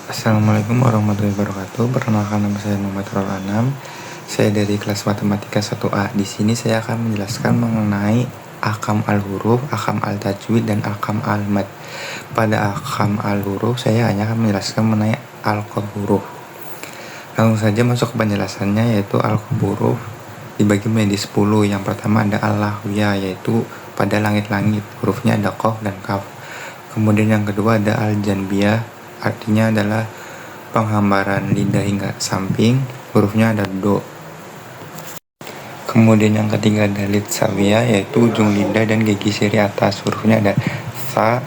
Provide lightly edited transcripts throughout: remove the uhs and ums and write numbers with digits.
Assalamualaikum warahmatullahi wabarakatuh. Perkenalkan, nama saya Muhammad Rol Anam. Saya dari kelas Matematika 1A. Di sini saya akan menjelaskan mengenai ahkam al-huruf, ahkam al-tajwid, dan ahkam al-mad. Pada ahkam al-huruf, saya hanya akan menjelaskan mengenai al-qad huruf. Langsung saja masuk ke penjelasannya, yaitu al-qad huruf dibagi menjadi 10. Yang pertama ada al-lahwiyah, yaitu pada langit-langit. Hurufnya ada qaf dan kaf. Kemudian yang kedua ada al-janbiyah, artinya adalah penghambaran lidah hingga samping, hurufnya ada do. Kemudian yang ketiga ada litsawiyah, yaitu ujung lidah dan gigi siri atas, hurufnya ada sa,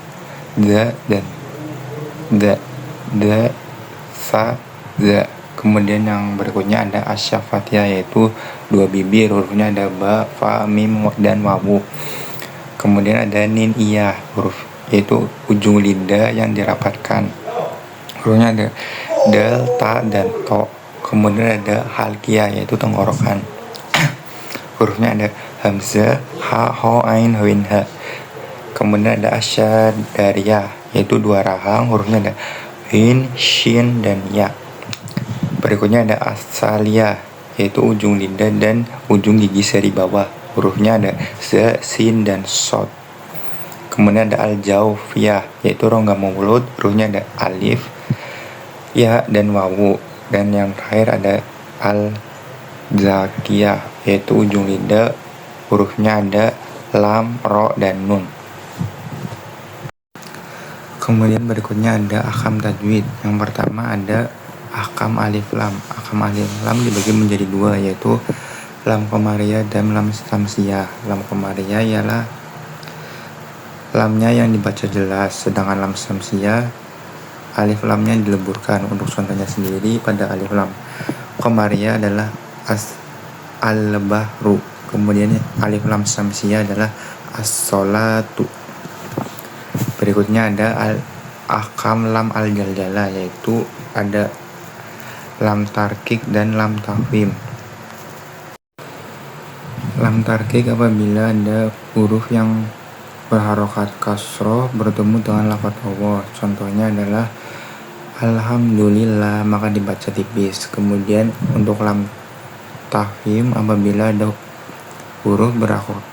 da, dan da, sa, za. Kemudian yang berikutnya ada asyafatiyah, yaitu dua bibir, hurufnya ada ba, fa, mim, dan wawu. Kemudian ada niniyah, huruf yaitu ujung lidah yang dirapatkan, hurufnya ada dal, ta, dan to. Kemudian ada halqiyah, yaitu tenggorokan, hurufnya ada hamzah, ha, ho, ain, huin, ha. Kemudian ada asyadariyah, yaitu dua rahang, hurufnya ada hin, shin, dan ya. Berikutnya ada asaliyah, yaitu ujung lidah dan ujung gigi seri bawah, hurufnya ada za, sin, dan sod. Kemudian ada al-jawfiyah, yaitu rongga mulut, hurufnya ada alif, ya, dan wawu. Dan yang terakhir ada al-zakiyah, yaitu ujung lidah, hurufnya ada lam, ro, dan nun. Kemudian berikutnya ada ahkam tajwid. Yang pertama ada ahkam alif lam. Ahkam alif lam dibagi menjadi dua, yaitu lam qamariyah dan lam samsiyah. Lam qamariyah ialah lamnya yang dibaca jelas, sedangkan lam samsiyah alif lamnya dileburkan. Untuk contohnya sendiri, pada alif lam qamariyah adalah al-bahru, kemudian alif lam samsiyah adalah as-sholatu. Berikutnya ada ahkam lam al-jaljalah, yaitu ada lam tarkik dan lam tafkhim. Lam tarkik apabila ada huruf yang berharokat kasroh bertemu dengan lafaz Allah. Contohnya adalah alhamdulillah, maka dibaca tipis. Kemudian untuk lam tafkhim apabila ada huruf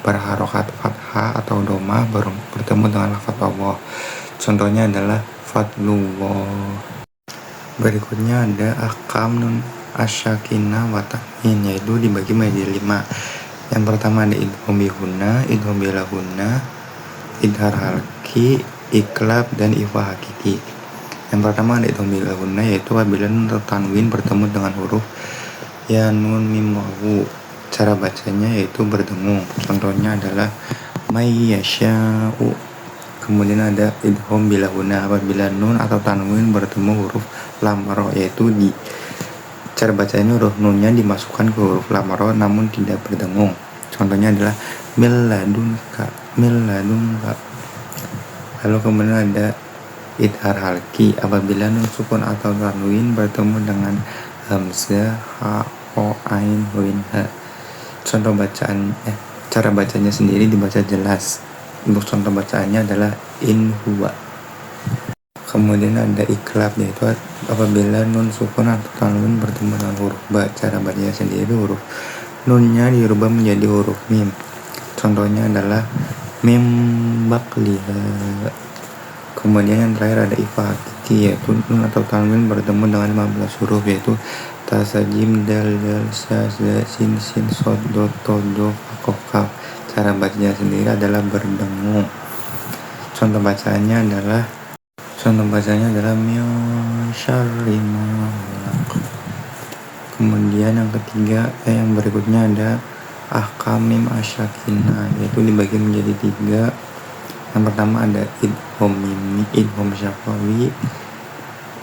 berharokat fathah atau domah bertemu dengan lafaz Allah. Contohnya adalah fadlullah. Berikutnya ada ahkam nun asyakinah wa ta'min, yaitu dibagi menjadi 5. Yang pertama ada idgham bihunna, idgham bilahunna, idhar halki, iklab, dan ikhfa hakiki. Yang pertama ada idgham bilahunna, yaitu apabila nun atau tanwin bertemu dengan huruf ya, nun, mim, wawu. Cara bacanya yaitu berdengung. Contohnya adalah may yasha'u. Kemudian ada idgham bilahunna apabila nun atau tanwin bertemu huruf lam ro, yaitu di cara bacanya huruf nunnya dimasukkan ke huruf lam ro namun tidak berdengung. Contohnya adalah milladunka, milladunka. Lalu kemudian ada idhar halki apabila nun sukun atau tanwin bertemu dengan hamzah, ha, ho, ain, huin, ha. Cara bacanya sendiri dibaca jelas. Untuk contoh bacaannya adalah in huwa. Kemudian ada iklab, yaitu apabila nun sukun atau tanwin bertemu dengan huruf ba. Cara bacanya sendiri huruf nunnya dirubah menjadi huruf mim. Contohnya adalah mim bakliha. Kemudian yang terakhir ada ikhfa hakiki, yaitu nun atau tanwin bertemu dengan 15 huruf, yaitu tasajim, dal, sa, sin, sod, do, to, do, fa, kaf. Cara bacanya sendiri adalah berdengung. Contoh bacanya adalah min syarri ma khalaq. Kemudian yang ketiga, yang berikutnya ada ahkam mim asyakinah, yaitu dibagi menjadi 3. Yang pertama ada idgham mimi, idgham syafawi,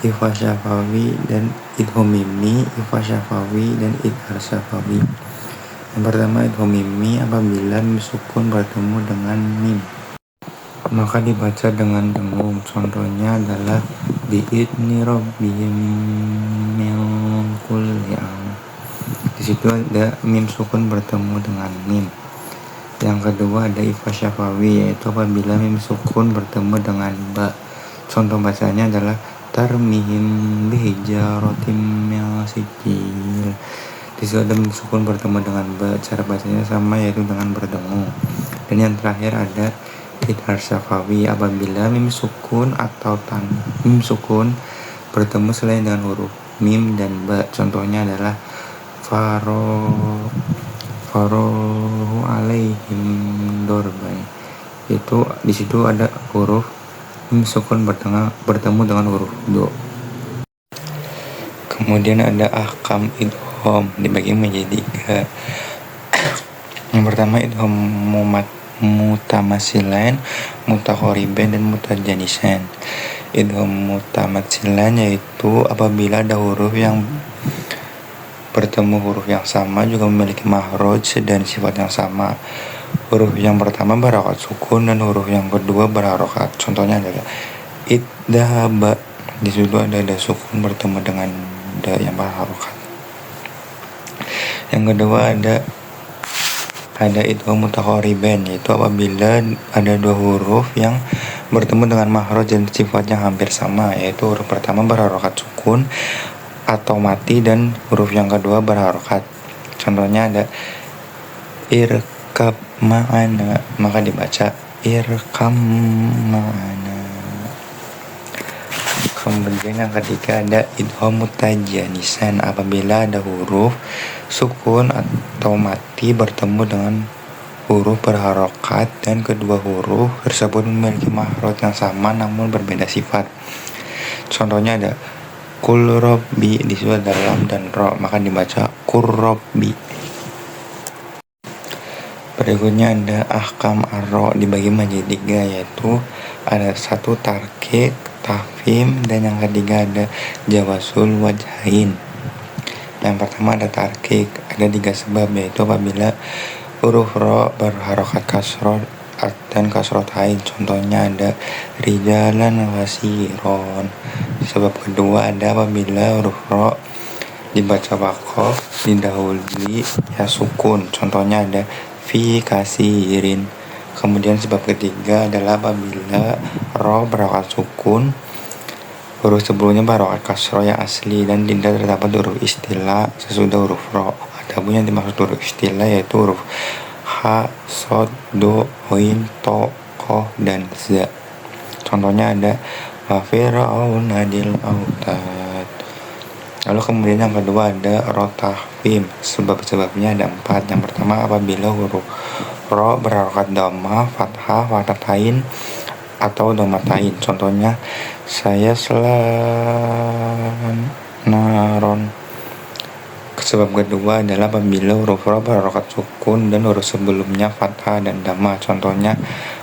ikhfa syafawi, dan idgham mimi, ikhfa syafawi, dan idhar syafawi. Yang pertama idgham mimi apabila mim sukun bertemu dengan mim, maka dibaca dengan dengung. Contohnya adalah bi'idni rabbihim min kulli am. Di situ ada mim sukun bertemu dengan mim. Yang kedua ada ikhfa syafawi, yaitu apabila mim sukun bertemu dengan ba. Contoh bacanya adalah tarmihim bihijaratim min sijil. Di situ ada mim sukun bertemu dengan ba, cara bacanya sama yaitu dengan berdengung. Dan yang terakhir ada idhar syafawi apabila mim sukun atau mim sukun bertemu selain dengan huruf mim dan ba. Contohnya adalah farohu alaihim dorbai. Itu di situ ada huruf mim sukun bertemu dengan huruf do. Kemudian ada ahkam idgham dibagi menjadi 3. Yang pertama idgham mutamasilan, mutaqariban dan mutajanisan. Idgham mutamasilan yaitu apabila ada huruf yang bertemu huruf yang sama juga memiliki makhraj dan sifat yang sama. Huruf yang pertama berharokat sukun dan huruf yang kedua berharokat. Contohnya adalah idhaba. Di situ ada sukun bertemu dengan da yang berharokat. Yang kedua ada idgham mutaqariban, yaitu apabila ada dua huruf yang bertemu dengan makhraj dan sifatnya hampir sama, yaitu huruf pertama berharokat sukun atau mati dan huruf yang kedua berharokat. Contohnya ada irkab ma'ana, maka dibaca irkam ma'ana. Kemudian yang ketiga ada idgham mutajanisan, apabila ada huruf sukun atau mati bertemu dengan huruf berharokat dan kedua huruf tersebut memiliki makhraj yang sama namun berbeda sifat. Contohnya ada kul robbi, di situ ada lam dan ro, maka dibaca kurrobbi. Berikutnya ada ahkam arro dibagi menjadi 3, yaitu ada 1 tarkik, tafhim, dan yang ketiga ada jawasul wajhain. Yang pertama ada tarkik, ada 3 sebab, yaitu apabila huruf ro berharokat kasroh dan kasroh tain. Contohnya ada rijalan wasiron. Sebab kedua ada apabila huruf ro dibaca waqaf didahului ya sukun. Contohnya ada fi kasirin. Kemudian sebab ketiga adalah apabila ro berharokat sukun, huruf sebelumnya berharokat kasroh yang asli dan tidak terdapat huruf istilah sesudah huruf ro. Adapun yang dimaksud huruf istilah yaitu huruf ha, sod, do, hoin, to, koh, dan za. Contohnya ada wa fir'aun adil autad. Lalu kemudian yang kedua ada ro tahfim. Sebab-sebabnya ada 4. Yang pertama apabila huruf ro berharokat dhamma, fathah, fathatain atau dhammatain. Contohnya saya naron. Sebab kedua adalah apabila huruf ro berharokat sukun dan huruf sebelumnya fathah dan dhamma. Contohnya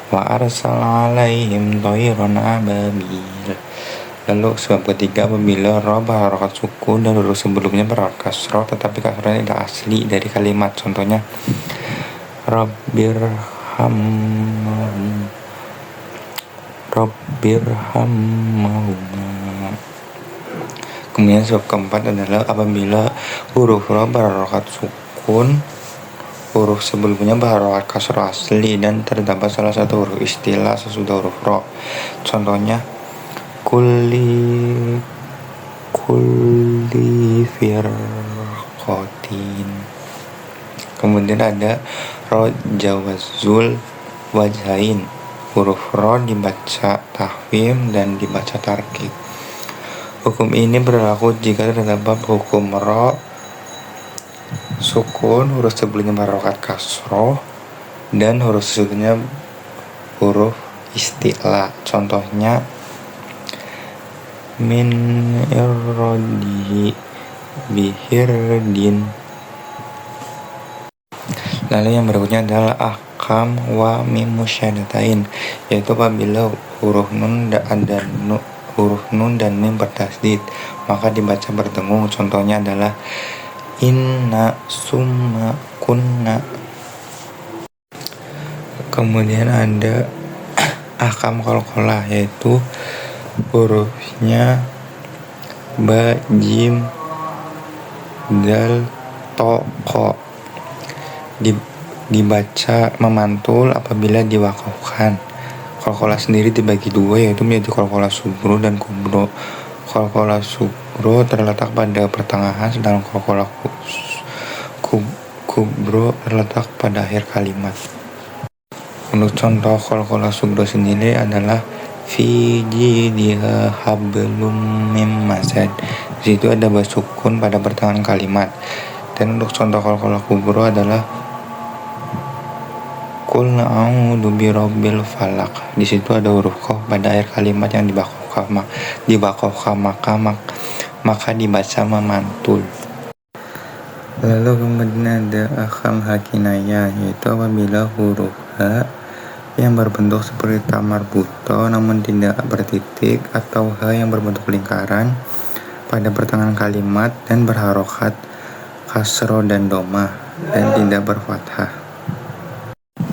wa arsal alaihim thayran ababil. Lalu sebab ketiga apabila ro berharokat sukun dan huruf sebelumnya berharokat kasroh tetapi kasrohnya tidak asli dari kalimat. Contohnya Rabbirhamhuma. Kemudian sebab keempat adalah apabila huruf ro berharokat sukun, huruf sebelumnya berharokat kasroh asli dan terdapat salah satu huruf istilah sesudah huruf ro. Contohnya kulli firqatin. Kemudian ada ro jawazul wajhain. Huruf ro dibaca tahfim dan dibaca tarkik. Hukum ini berlaku jika terdapat hukum ro sukun, huruf sebelumnya berharokat kasroh dan huruf sesudahnya huruf istilah. Contohnya min irrodi bihirdin. Lalu yang berikutnya adalah ahkam wa mim musyaddatain, yaitu apabila huruf nun dan mim bertasdid maka dibaca berdengung. Contohnya adalah inna summa kunna. Kemudian ada ahkam qalqalah, yaitu hurufnya ba, jim, dal, to, ko dibaca memantul apabila diwakafkan. Qalqalah sendiri dibagi 2, yaitu menjadi qalqalah subro dan kubro. Qalqalah sugro terletak pada pertengahan, sedangkan qalqalah kubro terletak pada akhir kalimat. Untuk contoh qalqalah sugro sendiri adalah fi jidha hablum mim masad. Di situ ada sukun pada pertengahan kalimat. Dan untuk contoh qalqalah kubro adalah qul a'udzu birabbil falaq. Di situ ada huruf qaf pada akhir kalimat yang dibaqafkan maka dibaca memantul. Lalu kemudian ada akham hakinaya, yaitu apabila huruf ha yang berbentuk seperti tamar buto namun tidak bertitik, atau ha yang berbentuk lingkaran pada pertengahan kalimat dan berharokat kasro dan domah dan tidak berfathah.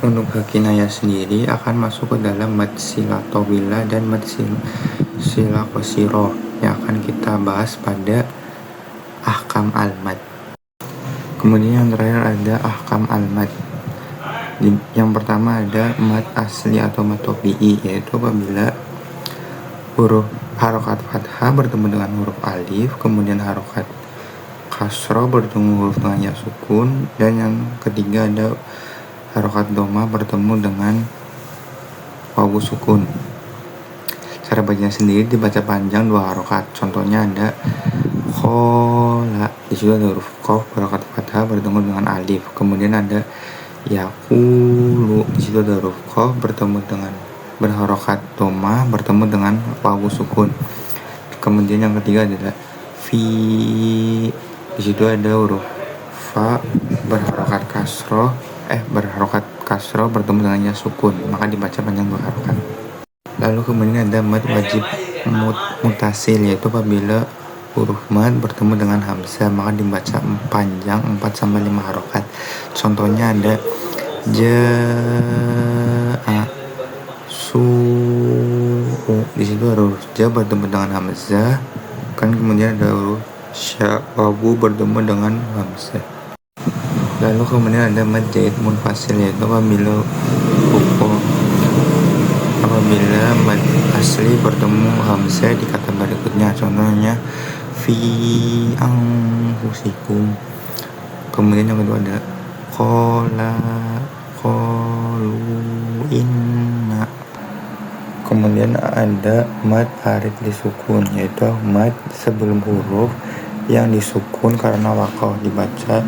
Untuk hakinaya sendiri akan masuk ke dalam mad sila tawila dan mad sila qasiro yang akan kita bahas pada ahkam al-mad. Kemudian yang terakhir ada ahkam al-mad. Yang pertama ada mad asli atau mad tabi'i, yaitu apabila huruf harokat fathah bertemu dengan huruf alif, kemudian harokat kasro bertemu huruf dengan ya sukun, dan yang ketiga ada harokat doma bertemu dengan wawu sukun. Cara bacanya sendiri dibaca panjang 2 harokat. Contohnya ada khola, di situ ada huruf qaf harokat fathah bertemu dengan alif. Kemudian ada yaqulu, di situ ada huruf qaf berharokat doma bertemu dengan wawu sukun. Kemudian yang ketiga adalah fi, di situ ada huruf fa berharokat kasro bertemu dengan ya sukun, maka dibaca panjang 2 harokat. Lalu kemudian ada mad wajib mutasil, yaitu apabila huruf mad bertemu dengan hamzah maka dibaca panjang 4-5 harokat. Contohnya ada ja'a su'u, di situ huruf ja bertemu dengan hamzah, kan kemudian ada huruf wawu bertemu dengan hamzah. Lalu kemudian ada mad zaid munfasil, yaitu apabila mad asli bertemu hamzah di kata berikutnya. Contohnya fi anfusikum. Kemudian yang kedua ada qalu inna. Kemudian ada mad arid disukun, yaitu mad sebelum huruf yang disukun karena wakoh, dibaca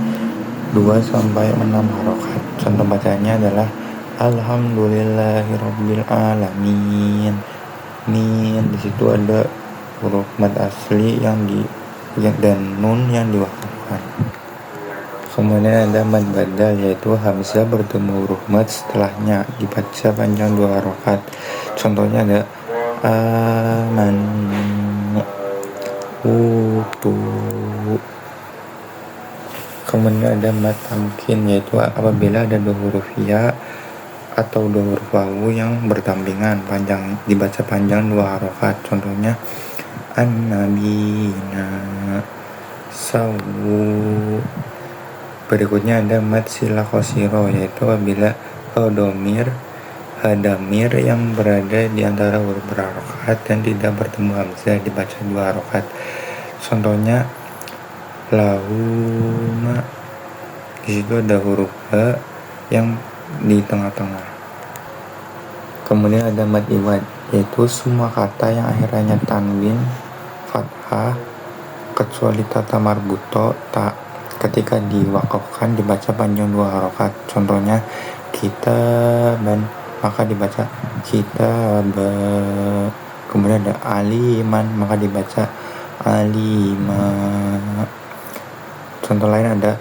2-6 harokat. Contoh bacanya adalah alhamdulillahirabbil alamin. Di situ ada huruf mad asli dan nun yang diwakafkan. Kemudian ada mad badal, yaitu hamzah bertemu huruf mad setelahnya, dibaca panjang 2 harokat. Contohnya ada aman utu. Kemudian ada mad tamkin, yaitu apabila ada 2 huruf ya atau 2 huruf wawu yang berdampingan, dibaca panjang 2 harokat. Contohnya an-nabiyina sawu. Berikutnya ada mad sila qasiro, yaitu apabila hadamir yang berada di antara huruf berharokat dan tidak bertemu hamzah, dibaca 2 harokat. Contohnya lahuma, di situ ada huruf ha yang di tengah-tengah. Kemudian ada mad iwad, yaitu semua kata yang akhirnya tanwin fathah kecuali tata marbuto ta, ketika diwakafkan dibaca panjang 2 harokat. Contohnya kitaban, maka dibaca kitaba. Kemudian ada aliman, maka dibaca alima. Contoh lain ada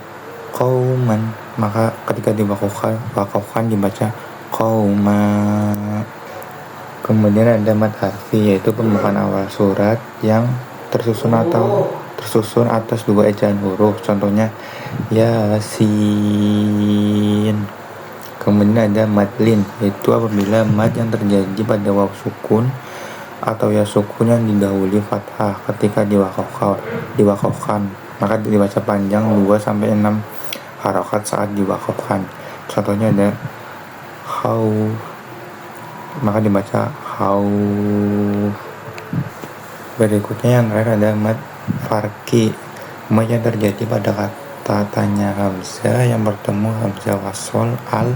qauman, maka ketika diwakafkan dibaca qauma. Kemudian ada mad harfi, yaitu pembukaan awal surat yang tersusun atas 2 ejaan huruf. Contohnya yasin. Kemudian ada mad lin, yaitu apabila mad yang terjadi pada waw sukun atau ya sukun yang didahului fathah ketika diwakafkan, maka dibaca panjang 2-6 harokat saat diwakafkan. Contohnya ada khauf, maka dibaca khauf. Berikutnya yang terakhir ada mad farki, mad yang terjadi pada kata tanya hamzah yang bertemu hamzah wasol al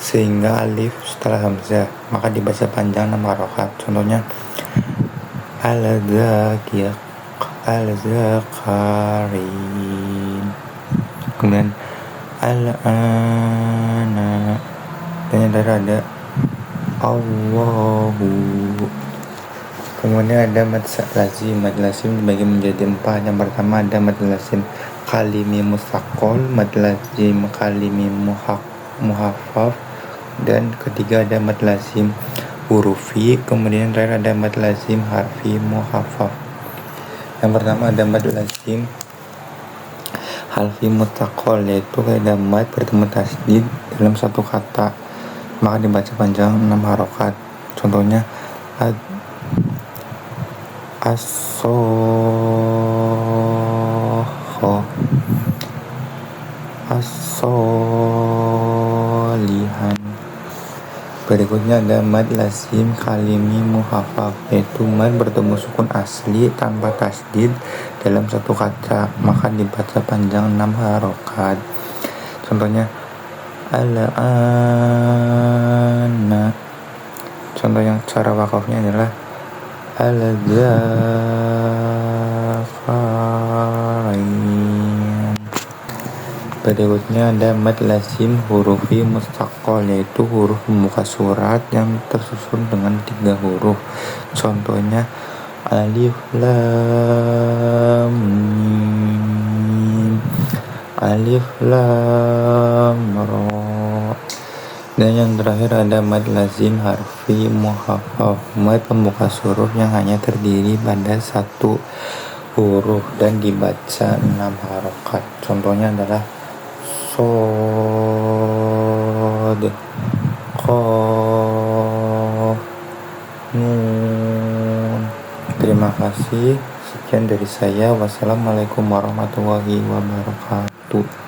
sehingga alif setelah hamzah maka dibaca panjang 6 harokat. Contohnya al-zakir, al-zakarin, kemudian al-ana, dan yang terakhir ada Allahu. Kemudian ada mad lazim. Mad lazim dibagi menjadi 4. Yang pertama ada mad lazim kalimi mustaqol, mad lazim kalimi muhaffaf, dan ketiga ada mad lazim hurufi. Kemudian terakhir ada mad lazim harfi muhaffaf. Yang pertama ada mad lazim harfi mustaqol, yaitu kaidah mad bertemu tasdid dalam satu kata maka dibaca panjang 6 harokat. Contohnya as-soho, as-solihan. Berikutnya ada mad lazim kalimi muhaffaf, yaitu mad bertemu sukun asli tanpa tasdid dalam satu kata maka dibaca panjang 6 harokat. Contohnya al-ana. Contoh yang cara wakafnya adalah al-zafarin. Berikutnya ada mad lazim hurufi mustaqol, yaitu huruf pembuka surat yang tersusun dengan 3 huruf. Contohnya alif lam mim, alif lam ra. Dan yang terakhir ada mad lazim harfi muhaffaf, mad pembuka huruf yang hanya terdiri pada 1 huruf dan dibaca 6 harokat. Contohnya adalah sod, qaf, nun. Terima kasih. Sekian dari saya. Wassalamualaikum warahmatullahi wabarakatuh.